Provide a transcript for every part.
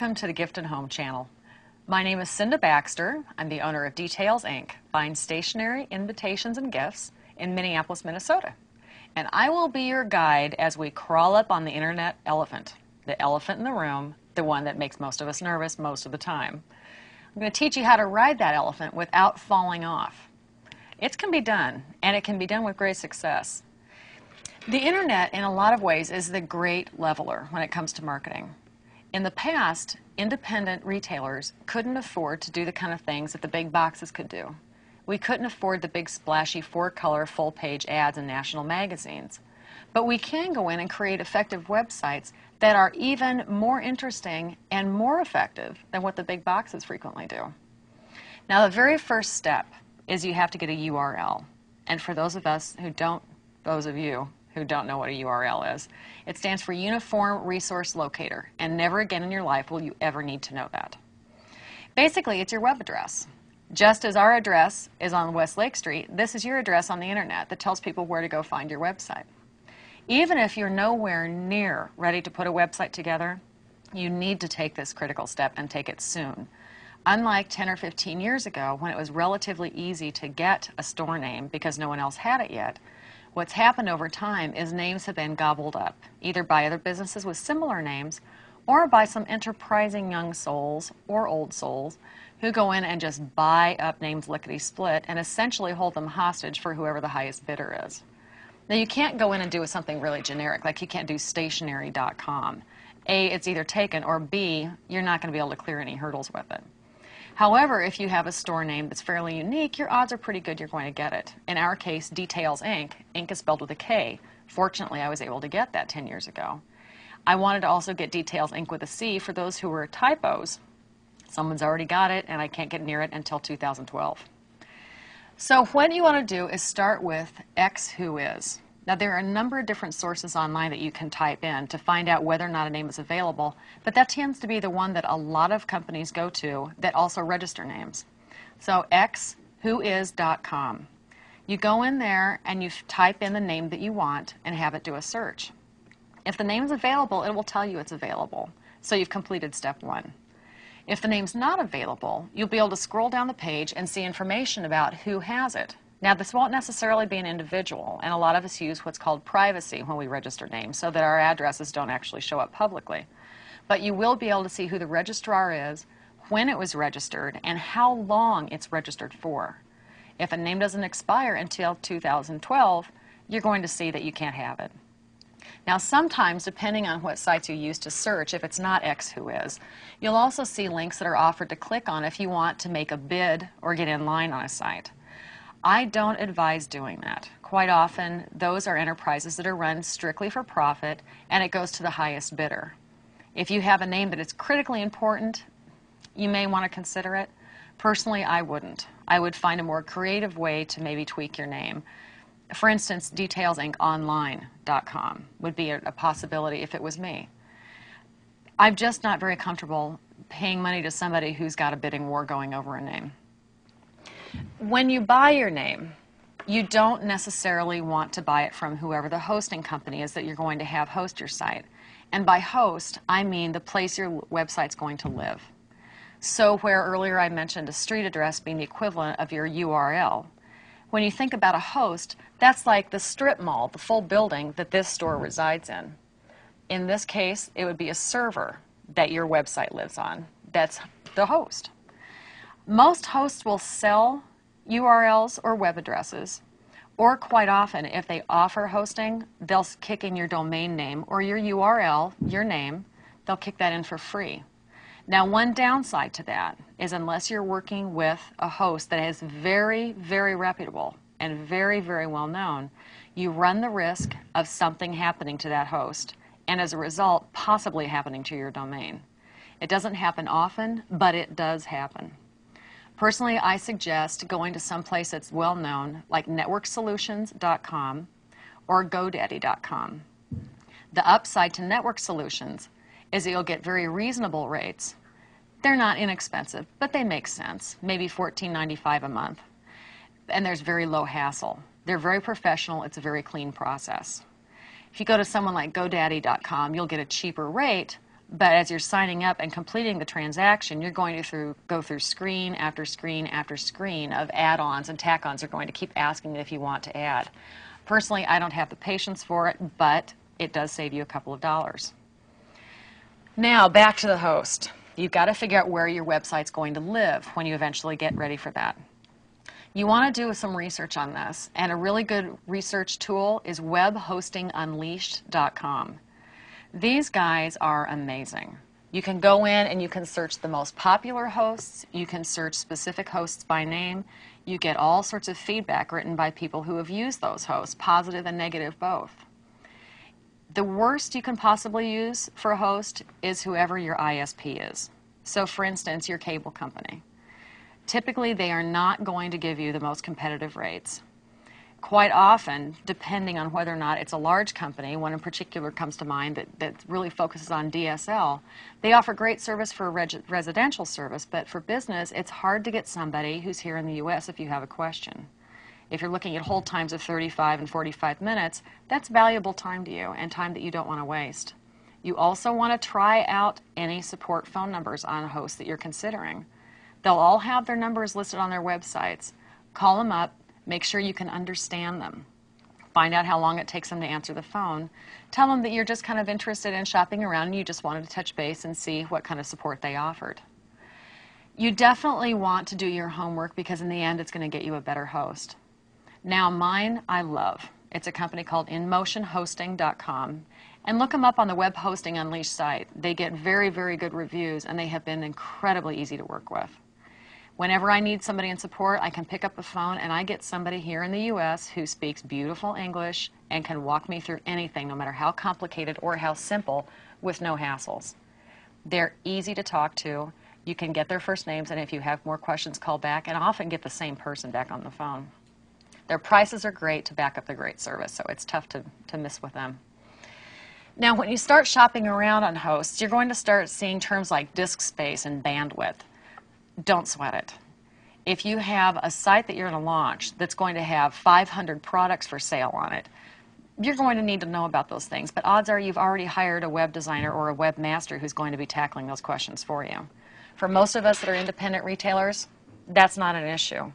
Welcome to the Gift and Home channel. My name is Cinda Baxter. I'm the owner of Details Inc., buying stationery, invitations, and gifts in Minneapolis, Minnesota. And I will be your guide as we crawl up on the internet elephant, the elephant in the room, the one that makes most of us nervous most of the time. I'm going to teach you how to ride that elephant without falling off. It can be done, and it can be done with great success. The internet, in a lot of ways, is the great leveler when it comes to marketing. In the past, independent retailers couldn't afford to do the kind of things that the big boxes could do. We couldn't afford the big splashy four-color full-page ads in national magazines. But we can go in and create effective websites that are even more interesting and more effective than what the big boxes frequently do. Now, the very first step is you have to get a URL. And for those of you who don't know what a URL is, it stands for Uniform Resource Locator, and never again in your life will you ever need to know that. Basically, it's your web address. Just as our address is on West Lake Street, this is your address on the internet that tells people where to go find your website. Even if you're nowhere near ready to put a website together, you need to take this critical step and take it soon. Unlike 10 or 15 years ago, when it was relatively easy to get a store name because no one else had it yet, what's happened over time is names have been gobbled up, either by other businesses with similar names or by some enterprising young souls or old souls who go in and just buy up names lickety-split and essentially hold them hostage for whoever the highest bidder is. Now, you can't go in and do something really generic, like you can't do stationery.com. A, it's either taken, or B, you're not going to be able to clear any hurdles with it. However, if you have a store name that's fairly unique, your odds are pretty good you're going to get it. In our case, Details Inc. Inc. is spelled with a K. Fortunately, I was able to get that 10 years ago. I wanted to also get Details Inc. with a C for those who were typos. Someone's already got it, and I can't get near it until 2012. So what you want to do is start with X who is. Now, there are a number of different sources online that you can type in to find out whether or not a name is available, but that tends to be the one that a lot of companies go to that also register names. So xwhois.com. You go in there and you type in the name that you want and have it do a search. If the name's available, it will tell you it's available. So you've completed step one. If the name's not available, you'll be able to scroll down the page and see information about who has it. Now, this won't necessarily be an individual, and a lot of us use what's called privacy when we register names so that our addresses don't actually show up publicly. But you will be able to see who the registrar is, when it was registered, and how long it's registered for. If a name doesn't expire until 2012, you're going to see that you can't have it. Now, sometimes, depending on what sites you use to search, if it's not X who is, you'll also see links that are offered to click on if you want to make a bid or get in line on a site. I don't advise doing that. Quite often, those are enterprises that are run strictly for profit, and it goes to the highest bidder. If you have a name that is critically important, you may want to consider it. Personally, I wouldn't. I would find a more creative way to maybe tweak your name. For instance, detailsinconline.com would be a possibility if it was me. I'm just not very comfortable paying money to somebody who's got a bidding war going over a name. When you buy your name, you don't necessarily want to buy it from whoever the hosting company is that you're going to have host your site. And by host, I mean the place your website's going to live. So where earlier I mentioned a street address being the equivalent of your URL, when you think about a host, that's like the strip mall, the full building that this store resides in. In this case, it would be a server that your website lives on. That's the host. Most hosts will sell URLs or web addresses, or quite often, if they offer hosting, they'll kick in your domain name or your URL, your name, they'll kick that in for free. Now, one downside to that is unless you're working with a host that is very, very reputable and very, very well known, you run the risk of something happening to that host, and as a result, possibly happening to your domain. It doesn't happen often, but it does happen. Personally, I suggest going to some place that's well known, like networksolutions.com or GoDaddy.com. The upside to Network Solutions is that you'll get very reasonable rates. They're not inexpensive, but they make sense, maybe $14.95 a month. And there's very low hassle. They're very professional. It's a very clean process. If you go to someone like GoDaddy.com, you'll get a cheaper rate, But as you're signing up and completing the transaction, you're going to go through screen after screen after screen of add-ons and tack-ons. They're going to keep asking if you want to add. Personally, I don't have the patience for it, but it does save you a couple of dollars. Now, back to the host. You've got to figure out where your website's going to live when you eventually get ready for that. You want to do some research on this, and a really good research tool is webhostingunleashed.com. These guys are amazing. You can go in and you can search the most popular hosts, you can search specific hosts by name, you get all sorts of feedback written by people who have used those hosts, positive and negative both. The worst you can possibly use for a host is whoever your ISP is. So for instance, your cable company. Typically they are not going to give you the most competitive rates. Quite often, depending on whether or not it's a large company, one in particular comes to mind that really focuses on DSL, they offer great service for residential service, but for business, it's hard to get somebody who's here in the U.S. if you have a question. If you're looking at hold times of 35 and 45 minutes, that's valuable time to you and time that you don't want to waste. You also want to try out any support phone numbers on a host that you're considering. They'll all have their numbers listed on their websites. Call them up. Make sure you can understand them. Find out how long it takes them to answer the phone. Tell them that you're just kind of interested in shopping around and you just wanted to touch base and see what kind of support they offered. You definitely want to do your homework because in the end it's going to get you a better host. Now mine I love. It's a company called InMotionHosting.com, and look them up on the Web Hosting Unleashed site. They get very, very good reviews and they have been incredibly easy to work with. Whenever I need somebody in support, I can pick up the phone and I get somebody here in the U.S. who speaks beautiful English and can walk me through anything, no matter how complicated or how simple, with no hassles. They're easy to talk to. You can get their first names, and if you have more questions, call back, and often get the same person back on the phone. Their prices are great to back up the great service, so it's tough to miss with them. Now, when you start shopping around on hosts, you're going to start seeing terms like disk space and bandwidth. Don't sweat it. If you have a site that you're going to launch that's going to have 500 products for sale on it, you're going to need to know about those things, but odds are you've already hired a web designer or a webmaster who's going to be tackling those questions for you. For most of us that are independent retailers, that's not an issue.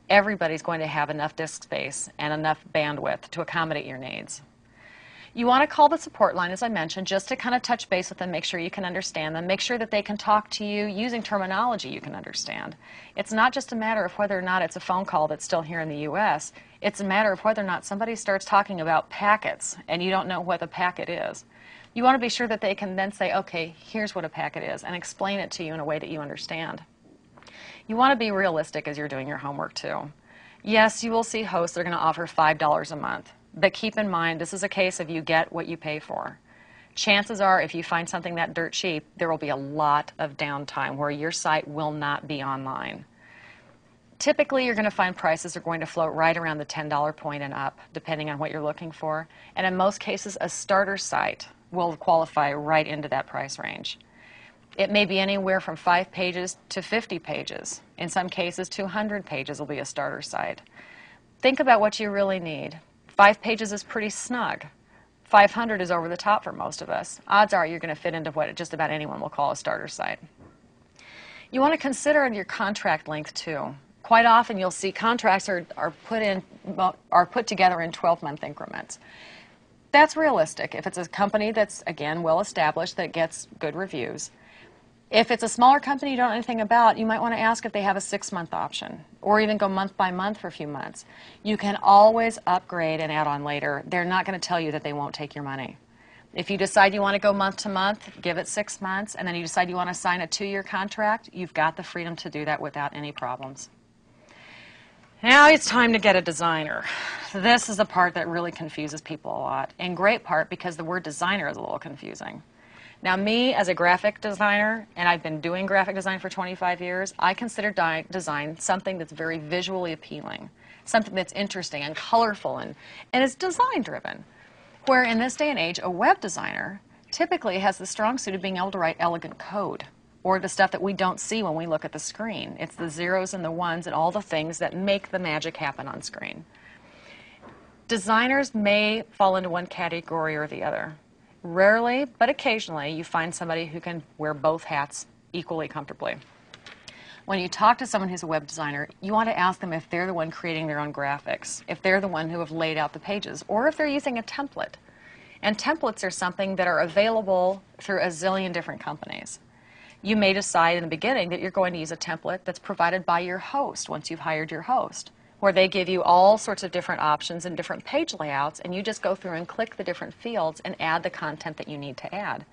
Everybody's going to have enough disk space and enough bandwidth to accommodate your needs. You want to call the support line, as I mentioned, just to kind of touch base with them, make sure you can understand them, make sure that they can talk to you using terminology you can understand. It's not just a matter of whether or not it's a phone call that's still here in the U.S. It's a matter of whether or not somebody starts talking about packets and you don't know what a packet is. You want to be sure that they can then say, okay, here's what a packet is, and explain it to you in a way that you understand. You want to be realistic as you're doing your homework, too. Yes, you will see hosts that are going to offer $5 a month. But keep in mind, this is a case of you get what you pay for. Chances are, if you find something that dirt cheap, there will be a lot of downtime where your site will not be online. Typically, you're going to find prices are going to float right around the $10 point and up, depending on what you're looking for. And in most cases, a starter site will qualify right into that price range. It may be anywhere from 5 pages to 50 pages. In some cases, 200 pages will be a starter site. Think about what you really need. 5 pages is pretty snug. 500 is over the top for most of us. Odds are you're going to fit into what just about anyone will call a starter site. You want to consider your contract length too. Quite often you'll see contracts are put together in 12-month increments. That's realistic if it's a company that's, again, well established, that gets good reviews. If it's a smaller company you don't know anything about, you might want to ask if they have a 6-month option, or even go month by month for a few months. You can always upgrade and add on later. They're not going to tell you that they won't take your money. If you decide you want to go month to month, give it 6 months, and then you decide you want to sign a 2-year contract, you've got the freedom to do that without any problems. Now it's time to get a designer. This is the part that really confuses people a lot, in great part because the word designer is a little confusing. Now, me as a graphic designer, and I've been doing graphic design for 25 years, I consider design something that's very visually appealing, something that's interesting and colorful and is design-driven. Where in this day and age, a web designer typically has the strong suit of being able to write elegant code, or the stuff that we don't see when we look at the screen. It's the zeros and the ones and all the things that make the magic happen on screen. Designers may fall into one category or the other. Rarely, but occasionally, you find somebody who can wear both hats equally comfortably. When you talk to someone who's a web designer, you want to ask them if they're the one creating their own graphics, if they're the one who have laid out the pages, or if they're using a template. And templates are something that are available through a zillion different companies. You may decide in the beginning that you're going to use a template that's provided by your host once you've hired your host, where they give you all sorts of different options and different page layouts, and you just go through and click the different fields and add the content that you need to add.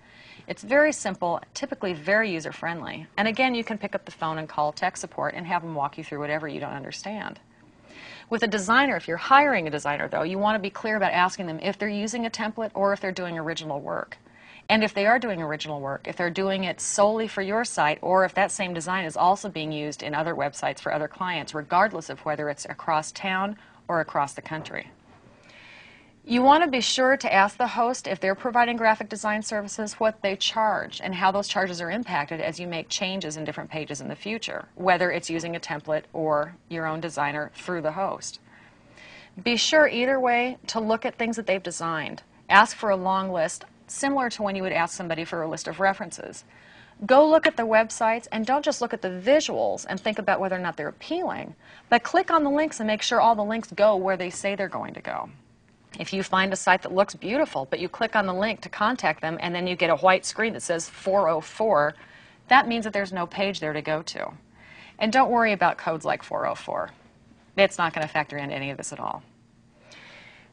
It's very simple, typically very user-friendly. And again, you can pick up the phone and call tech support and have them walk you through whatever you don't understand. With a designer, if you're hiring a designer, though, you want to be clear about asking them if they're using a template or if they're doing original work. And if they are doing original work, if they're doing it solely for your site, or if that same design is also being used in other websites for other clients, regardless of whether it's across town or across the country. You want to be sure to ask the host if they're providing graphic design services, what they charge, and how those charges are impacted as you make changes in different pages in the future, whether it's using a template or your own designer through the host. Be sure either way to look at things that they've designed. Ask for a long list, similar to when you would ask somebody for a list of references. Go look at the websites and don't just look at the visuals and think about whether or not they're appealing, but click on the links and make sure all the links go where they say they're going to go. If you find a site that looks beautiful, but you click on the link to contact them and then you get a white screen that says 404, that means that there's no page there to go to. And don't worry about codes like 404. It's not going to factor into any of this at all.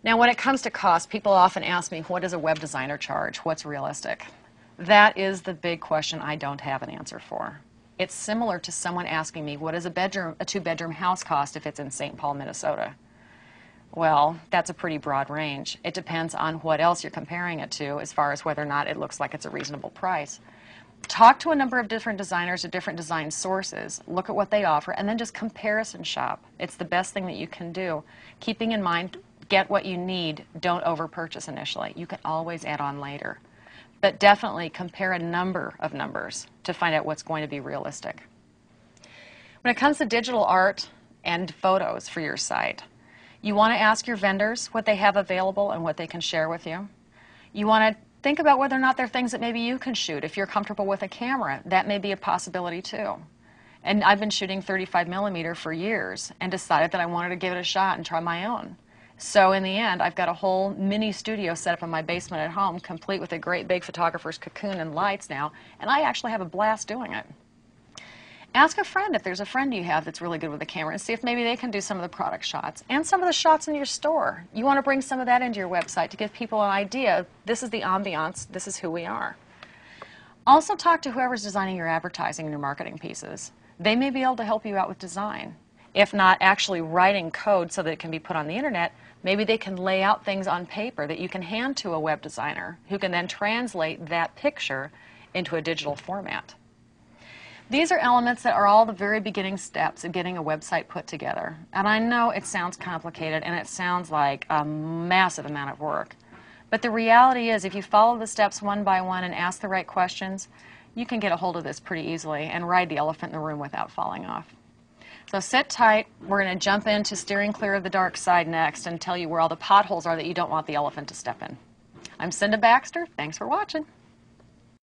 Now, when it comes to cost, people often ask me, what does a web designer charge? What's realistic? That is the big question I don't have an answer for. It's similar to someone asking me, what does a two-bedroom house cost if it's in St. Paul, Minnesota? Well, that's a pretty broad range. It depends on what else you're comparing it to as far as whether or not it looks like it's a reasonable price. Talk to a number of different designers at different design sources, look at what they offer, and then just comparison shop. It's the best thing that you can do. Keeping in mind, get what you need, don't over-purchase initially. You can always add on later. But definitely compare a number of numbers to find out what's going to be realistic. When it comes to digital art and photos for your site, you want to ask your vendors what they have available and what they can share with you. You want to think about whether or not there are things that maybe you can shoot. If you're comfortable with a camera, that may be a possibility too. And I've been shooting 35mm for years and decided that I wanted to give it a shot and try my own. So in the end, I've got a whole mini studio set up in my basement at home, complete with a great big photographer's cocoon and lights now, and I actually have a blast doing it. Ask a friend if there's a friend you have that's really good with a camera and see if maybe they can do some of the product shots and some of the shots in your store. You want to bring some of that into your website to give people an idea. This is the ambiance. This is who we are. Also talk to whoever's designing your advertising and your marketing pieces. They may be able to help you out with design. If not actually writing code so that it can be put on the internet, maybe they can lay out things on paper that you can hand to a web designer who can then translate that picture into a digital format. These are elements that are all the very beginning steps of getting a website put together. And I know it sounds complicated and it sounds like a massive amount of work. But the reality is, if you follow the steps one by one and ask the right questions, you can get a hold of this pretty easily and ride the elephant in the room without falling off. So sit tight. We're going to jump into steering clear of the dark side next and tell you where all the potholes are that you don't want the elephant to step in. I'm Cinda Baxter. Thanks for watching.